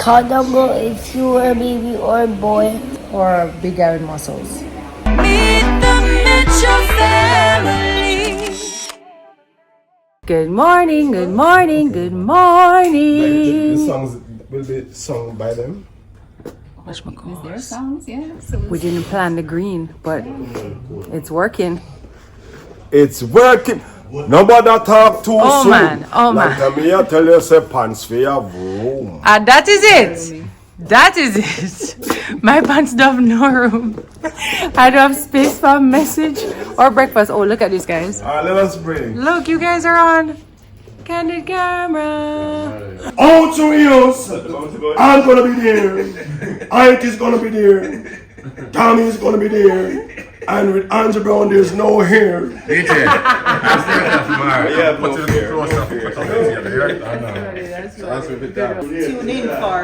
Comment down below if you were a baby or a boy. Or big guy with muscles. Meet the Mitchell family. Good morning, good morning, good morning. The songs will be sung by them. Watch my gosh. Their songs, yeah. So We didn't plan the green, but it's working. It's working. Nobody talk too Oh, soon. man. Oh, like man. me, I tell you, say pants for your room. And that is it. That is it. My pants don't have no room. I don't have space for a message or breakfast. Oh, look at this, guys. Alright, let us bring. Look, you guys are on candid camera. All to yours. I'm gonna be there. Ike is gonna be there. Tami is gonna be there. And with Andrew Brown, there's no hair. DJ, I'm starting off tomorrow. Yeah, put it a bit closer. Tune in for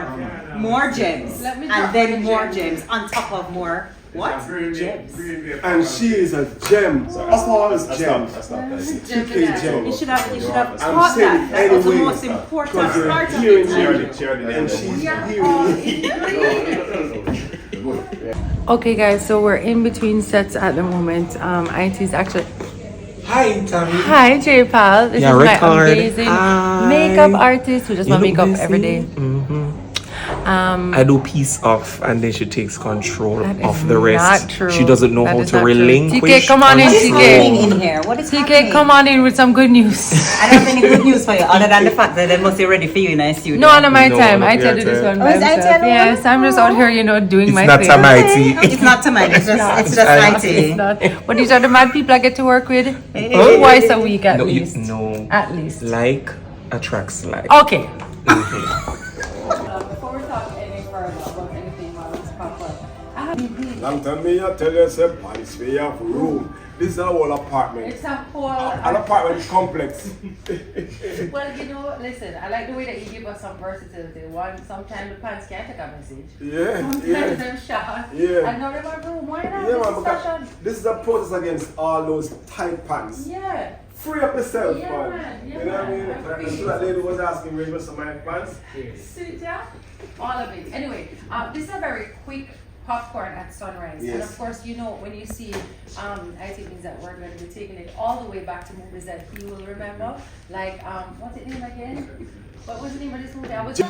more gems and then more gems on top of more gems. And she is a gem of all gems. TK gem. You should have I'm taught saying that. That was the anyway, most important because you're part of hearing it. me, and she's hearing me. Okay, guys, so we're in between sets at the moment. IT's actually. Hi, Tami. Hi, J Pal. This is my record. amazing Hi. makeup artist who does my makeup every day. I do piece off and then she takes control That of is the rest. not true. She doesn't know That how is to not true. relinquish. TK, come on in, What is TK. happening in here? What is TK, happening? come on in with some good news. I don't have any good news for you other than the fact that they must be ready for you in a studio. No, on my No, time. no, I your tell you this time. one. Oh, by is it myself. ITL? Yes, I'm just out here, doing It's my not thing. Tamighty. It's not tonight. It's just It's IT. It's not. But these are the mad people I get to work with twice a week at No, least. no. At least. Like attracts like. Okay. before we talk any further about anything while it's pop up, Long time me, I tell you, say pants for your room. This is a whole apartment. it's a whole. An apartment complex. Well, listen, I like the way that you give us some versatility. Sometimes the pants can't take a message. Yeah, Sometimes yeah. they're short. Yeah. And now they're my room. Why not? Yeah, This man, is because fashion. this is a protest against all those tight pants. Yeah. Free up yourself, Yeah, man. man. Yeah, You know what I mean? man. I Like, agree. so that lady was asking where was some of my pants. Suit, yeah? All of it. Anyway, this is a very quick popcorn at sunrise. And Yes. of course, when you see IT means that we're going to be taking it all the way back to movies that he will remember. Like, what's the name again? What was the name of this movie? You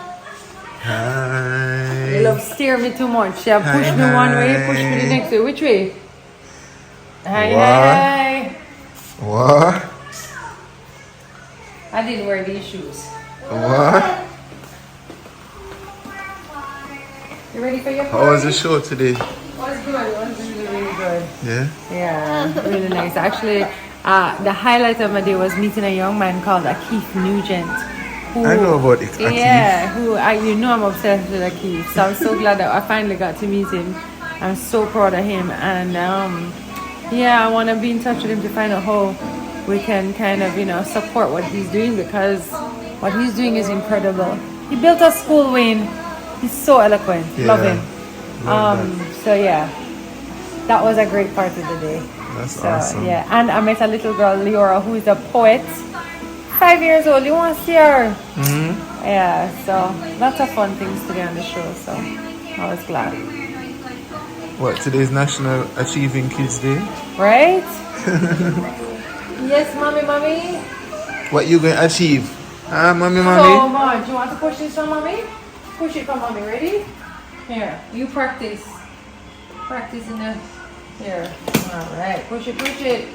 Hi. love steer me too much. Yeah, push me one way, push me the next way. Which way? Hi, What? hi. What? I didn't wear these shoes. What? You ready for your How party? was the show today? It was good. It was really, really good. Yeah. Yeah, really nice. Actually, the highlight of my day was meeting a young man called Akeith Nugent. Who, I know about it, Akeith. Yeah, I'm obsessed with Akeith. So I'm so glad that I finally got to meet him. I'm so proud of him. And yeah, I want to be in touch with him to find out how we can kind of, support what he's doing, because what he's doing is incredible. He built a school, Wayne. He's so eloquent. Yeah. Love him. Love So yeah, that was a great part of the day. That's So awesome. yeah, and I met a little girl, Leora, who is a poet. 5 years old. You want to see her? Mm-hmm. Yeah. So lots of fun things today on the show. So I was glad. What, today's National Achieving Kids Day? Right? Yes, mommy. What you going to achieve? Mommy? So much. You want to push this for mommy? Push it for mommy. Ready? Here. You practice. Practice in the. Here. All right. Push it.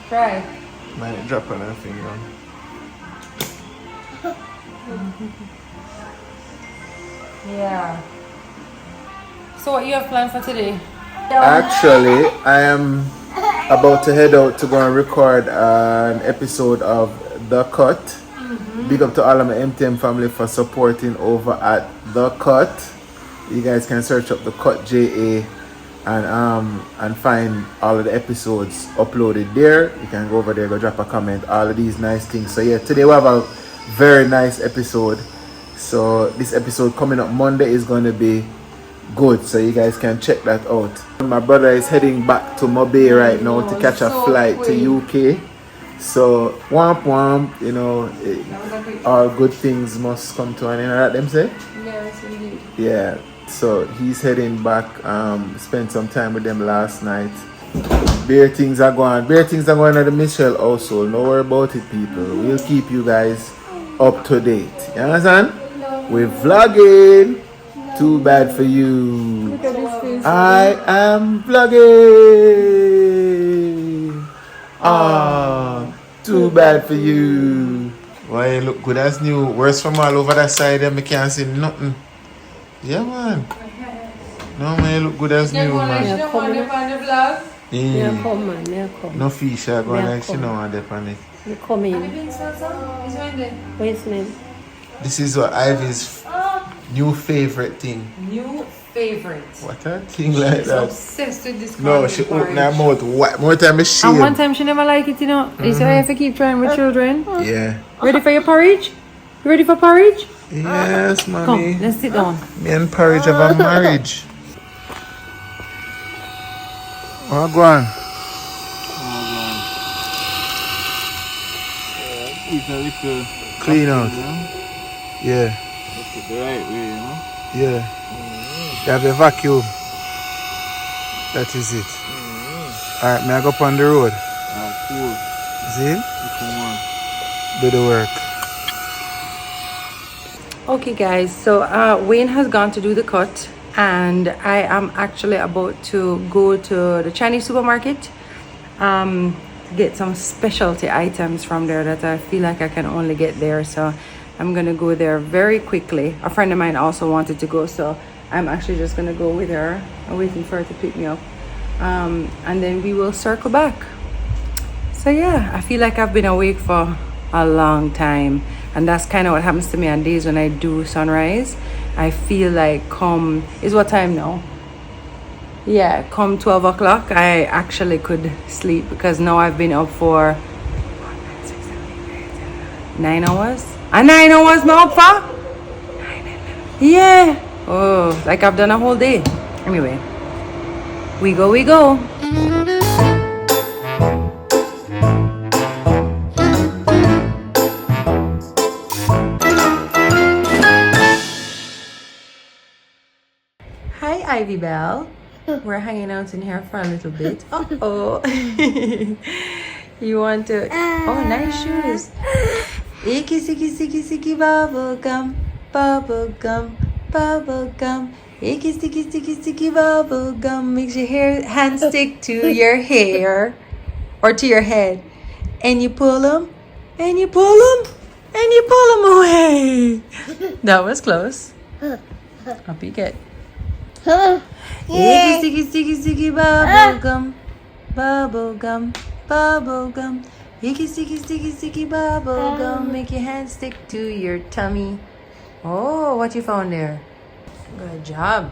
Try. Might drop on her finger. Yeah. So what you have planned for today? Actually, I am about to head out to go and record an episode of The Cut. Big up to all of my MTM family for supporting over at The Cut. You guys can search up The Cut JA and find all of the episodes uploaded there. You can go over there, go drop a comment, all of these nice things. So yeah, today we have a very nice episode. So this episode coming up Monday is going to be good, so you guys can check that out. My brother is heading back to Mobay right now to catch a flight to UK. So, womp womp, you know, all good things must come to an end, right? Them say? Yes, indeed. Yeah. So he's heading back. Spent some time with them last night. Bare things are going. Bare things are going at the Michelle household. No worry about it, people. We'll keep you guys up to date. You understand? We're vlogging. Too bad for you. Look at this face. I am vlogging. Ah, too bad for you. Why you look good as new? Worse from all over that side and I can't see nothing. Yeah, man. No, man, you look good as new, man. You don't want to find the vlog? Yeah. Come, man. May come. No fish are going Yeah, like she come. know what they're on it. You come Have you in. been so some? Is when the Where's name? This is what Ivy's new favorite thing. new favorite. What a thing like She's that. obsessed with this No, corn she porridge. opened her mouth. What more time is she? And one time she never liked it, you know. You say I have to keep trying with children. Yeah. Ready for your porridge? You ready for porridge? Yes, Come, mommy. let's sit down. Me and porridge have a marriage. Oh, go on. It's a little Clean out. Yeah. the right way, you know. Yeah. You have a vacuum. That is it. Alright, may I go up on the road? Cool. See? Come on. Do the work. Okay guys, so Wayne has gone to do the cut and I am actually about to go to the Chinese supermarket to get some specialty items from there that I feel like I can only get there. So I'm gonna go there very quickly. A friend of mine also wanted to go, so I'm actually just gonna go with her. I'm waiting for her to pick me up, and then we will circle back. So yeah, I feel like I've been awake for a long time, and that's kind of what happens to me on days when I do sunrise. I feel like come, is what time now? Yeah, come 12 o'clock I actually could sleep, because now I've been up for 9 hours. And 9 hours now up for? Yeah. Oh, like I've done a whole day. Anyway, we go, we go. Hi, Ivy Belle. We're hanging out in here for a little bit. Uh-oh. You want to... Oh, nice shoes. Icky, sicky, sicky, sicky, bubble gum, bubble gum, bubble gum. Icky, sticky, sticky, sticky, bubble gum. Makes your hands stick to your hair or to your head. And you pull them, and you pull them, and you pull them away. That was close. I'll be good. Icky, sticky, sticky, sticky, bubble gum, bubble gum, bubble gum. Icky, sticky, sticky, sticky, bubble gum. Make your hands stick to your tummy. Oh, what you found there? Good job.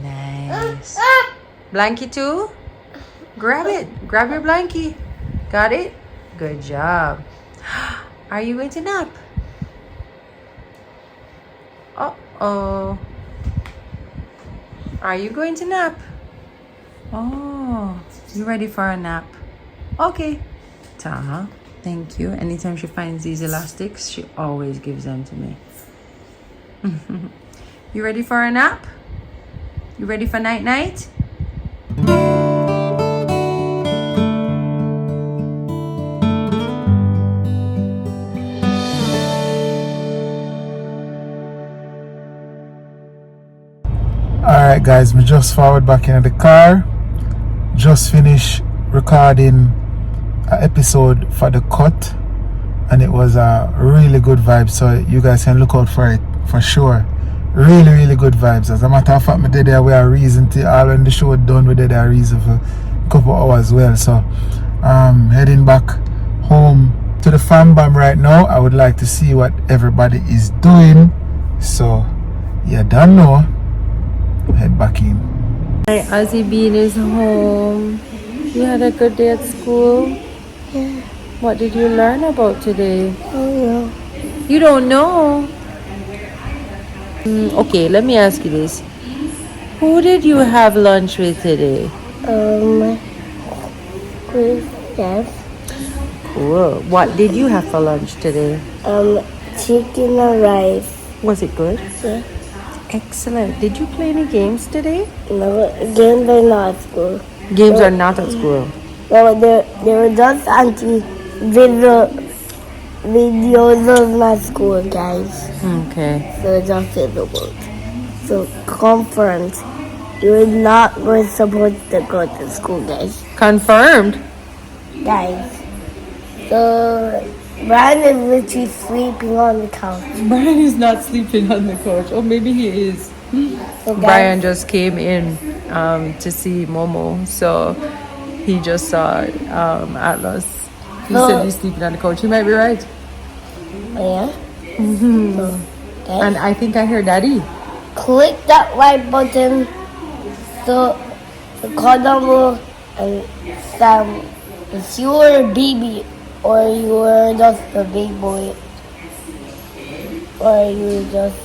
Nice. Blankie too? Grab it. Grab your blankie. Got it? Good job. Are you going to nap? Uh-oh. Are you going to nap? Oh, you ready for a nap? Okay. Ta, thank you. Anytime she finds these elastics, she always gives them to me. You ready for a nap? You ready for night-night? Alright guys, we just forward back into the car. Just finished recording an episode for the cut, and it was a really good vibe, so you guys can look out for it for sure. Really good vibes. As a matter of fact, we did there with a reason to all when the show done, we did a reason for a couple hours as well. So heading back home to the fam bam right now. I would like to see what everybody is doing, so you don't know, head back in. Hi, Ozzy Bean is home. You had a good day at school? Yeah. What did you learn about today? Oh, You don't know? Okay, let me ask you this. Who did you have lunch with today? With Jeff. Cool. What did you have for lunch today? Chicken and rice. Was it good? Yeah. Excellent. Did you play any games today? No, games are not at school. Games are not at school. No, they were just videos of my school, guys. Okay. So just visible. So conference. You're not going supposed to go to school, guys. Confirmed. Guys. So Brian is literally sleeping on the couch. Brian is not sleeping on the couch. Or maybe he is. So guys, Brian just came in to see Momo. So he just saw Atlas. He said he's sleeping on the couch. He might be right. yeah. So, guys, And I think I hear Daddy. click that like button. So the call number and Sam, if you were a baby or you were just a big boy or you were just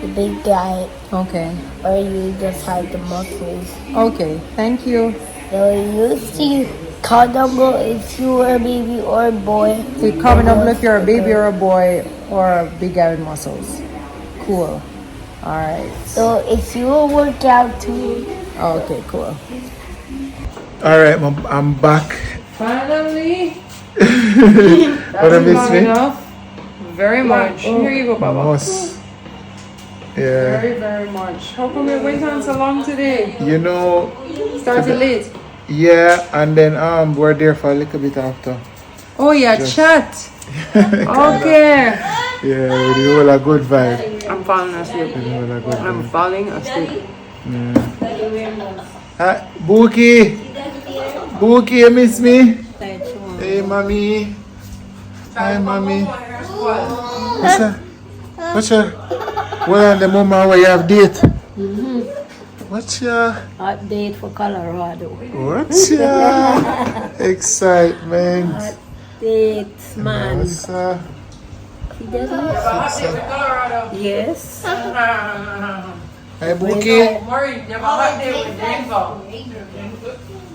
a big guy Okay. or you just had the muscles. Okay. Thank you. So you see call number if you were a baby or a boy. So comment down below if you're a baby or a boy or a big guy with muscles. Cool. All right. So if you will work out too. Okay. Cool. All right, I'm back. Finally. What I miss me? Enough. Very much. Here you go, Baba. Most. Yeah. Very, very much. How come it went on so long today? You know, Started late. yeah, and then we're there for a little bit after. Oh yeah, chat. Okay. Yeah, with the whole a good vibe. I'm falling asleep. With the whole a good I'm vibe. falling asleep. Bookie, you miss me? Hey, mommy. Hi, mommy. What's your? Well, the moment where you have date. What's your? Hot date for Colorado. What's your excitement? Dates, man. What's your? Yes. Hey, Bookie. Maureen, you have a hot day with Denver.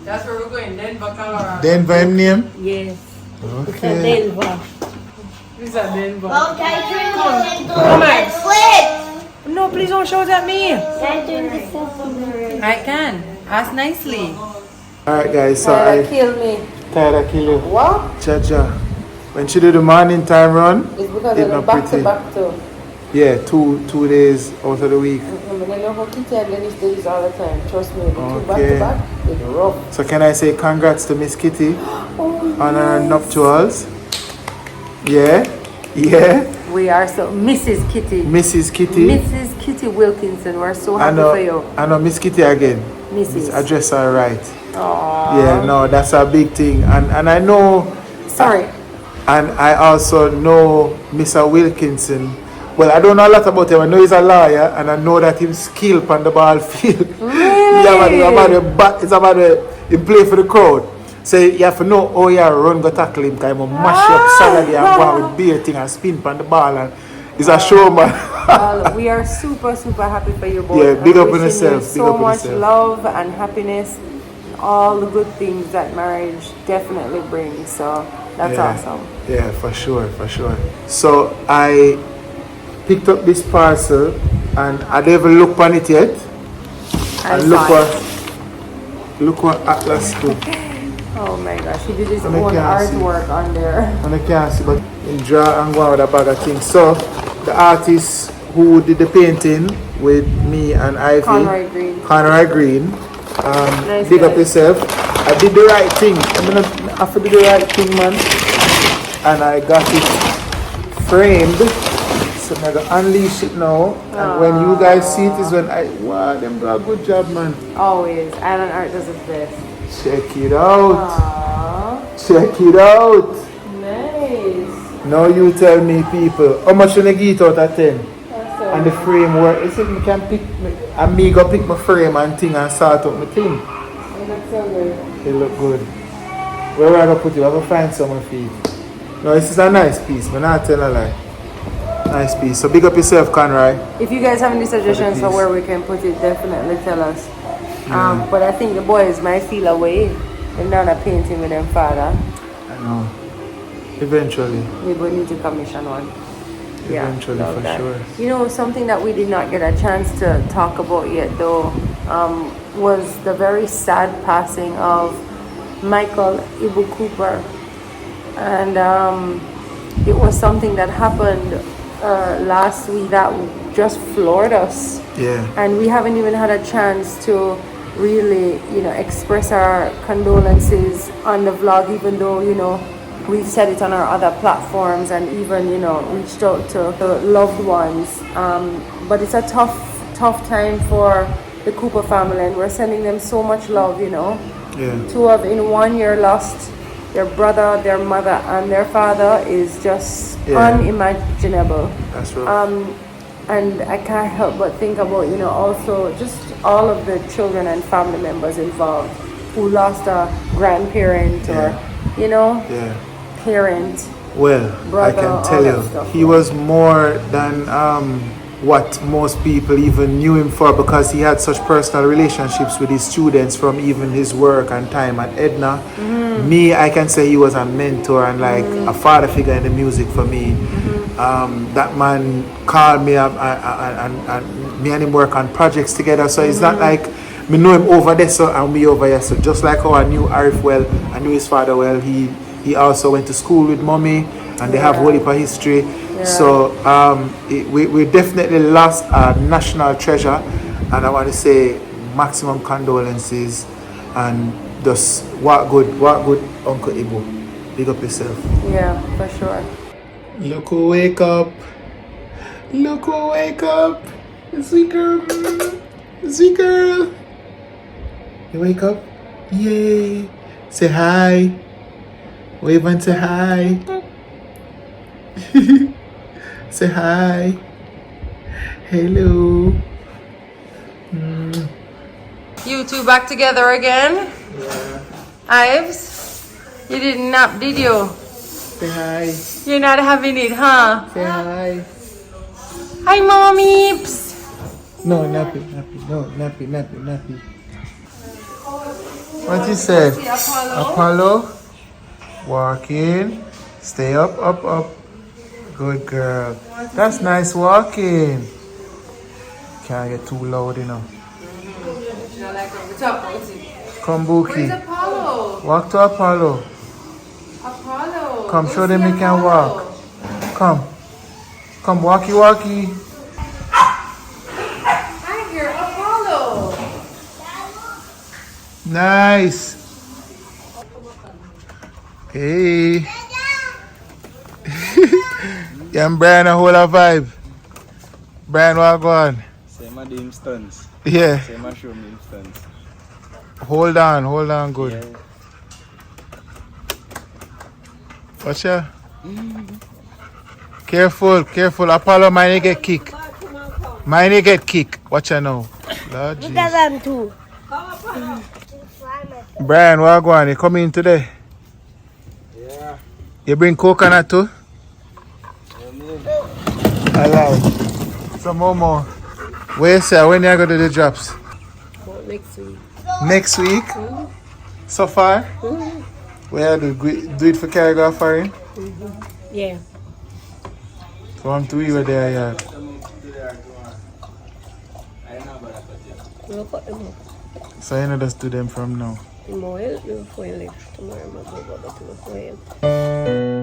That's where we're going, Denver, Colorado. Denver him name? Yes. Okay. Denver. Is that Denver? Okay, Come on. No, please don't shout at me. I can. Ask nicely. Alright guys, so I Kill me. tired of kill you. What? Jaja. When she do the morning time run, It's because it's of the not back pretty. to back too. Yeah, two days out of the week. I know how Kitty and Dennis do this all the time. Trust me, the two back Okay. to back, it's rough. So can I say congrats to Miss Kitty on her nuptials? Yeah, yeah. We are so Mrs. Kitty. Mrs. Kitty. Mrs. Kitty Wilkinson, we're so I happy know, for you. I know Miss Kitty again. Mrs. Address her right. Aww. Yeah, no, that's a big thing. And I know, Sorry. and I also know Mr. Wilkinson. Well, I don't know a lot about him. I know he's a lawyer, and I know that he's skilled on the ball field. Really? It's about he play for the crowd. So you have to know how you run go tackle him, because he mash up salad and go out with beer thing and spin on the ball, and he's a showman. Well, we are super, super happy for you both. Yeah, big up on Wishing yourself, you big so up on much yourself. love and happiness, all the good things that marriage definitely brings. So that's awesome. Yeah, for sure, for sure. So I picked up this parcel, and I didn't even look on it yet. And look what Atlas do. Oh my gosh, he did his And I own can't see. artwork on there. And I can't see, but in draw and go out with a bag of things. So the artist who did the painting with me and Ivy, Conroy Green. Conroy Green, Nice big up guy. yourself. I did the right thing. I'm gonna have to do the right thing, man. And I got it framed. So I'm gonna unleash it now. And when you guys see it is when wow, them do a good job, man. Always. Island Art does its best. Check it out. Aww. Check it out. Nice. Now you tell me, people, how much you gonna get out of 10? And the frame work. You see, me can pick, and me go pick my frame and thing and sort out my thing. It looks so good. It look good. Where I gonna put it? I gonna find some for you. No, this is a nice piece, but not tell a lie. Nice piece. So big up yourself, Conroy. If you guys have any suggestions for piece. where we can put it, definitely tell us. But I think the boys might feel away. They're not painting with their father. I know. Eventually. We would need to commission one. Yeah, Eventually, love for that. sure. You know, something that we did not get a chance to talk about yet, though, was the very sad passing of Michael Ebook Cooper, and it was something that happened last week that just floored us. Yeah. And we haven't even had a chance to really, express our condolences on the vlog, even though, we've said it on our other platforms and even, reached out to the loved ones. But it's a tough time for the Cooper family, and we're sending them so much love, Yeah. To have in 1 year lost their brother, their mother, and their father is just unimaginable. That's right. And I can't help but think about, also just all of the children and family members involved who lost a grandparent or, Yeah. parent. Well, Brother, I can all tell that you, stuff, he was more than what most people even knew him for, because he had such personal relationships with his students from even his work and time at Edna. Me, I can say he was a mentor and like a father figure in the music for me. That man called me up and me and him work on projects together, so it's not like me know him over there so and me over here. So just like how I knew Arif well, I knew his father well, he also went to school with mommy and they have whole heap of history. So we definitely lost a national treasure, and I want to say maximum condolences and just what good Uncle Ibu. Big up yourself. Yeah, for sure. Look who wake up. Look who wake up. Sweet girl. Sweet girl. You wake up? Yay. Say hi. Wave and say hi. Say hi. Hello. You two back together again? Yeah. Ives, you didn't nap, did you? Say hi. You're not having it, huh? Say hi. Hi, mommies. No, nappy. No, nappy. What you said? Apollo. Walking. Stay up. Good girl. That's nice walking. Can't get too loud, Come, Buki. Where's Apollo? Walk to Apollo. Apollo. Come, show them you can walk. Come, walkie. Hi, here, Apollo. Nice. Hey. Yeah, and Brian a whole a vibe. Brian, what go on? Same as the instance. Yeah. Same as show me instance. Hold on, good. Yeah. Watch ya. Careful. Apollo, mine get kick. Watch ya now. Lord Look Jesus. at them too. Brian, what go on? You come in today? Yeah. You bring coconut too? I like. Some more. Where you say, when you go to the drops? Next week. Next week? So far? Where do it for Carrigal Foreign? Yeah. So I'm to you there, yeah. We'll cut them up. So you know just do them from now. Tomorrow, we'll foil it. Tomorrow, we'll go back to the foil.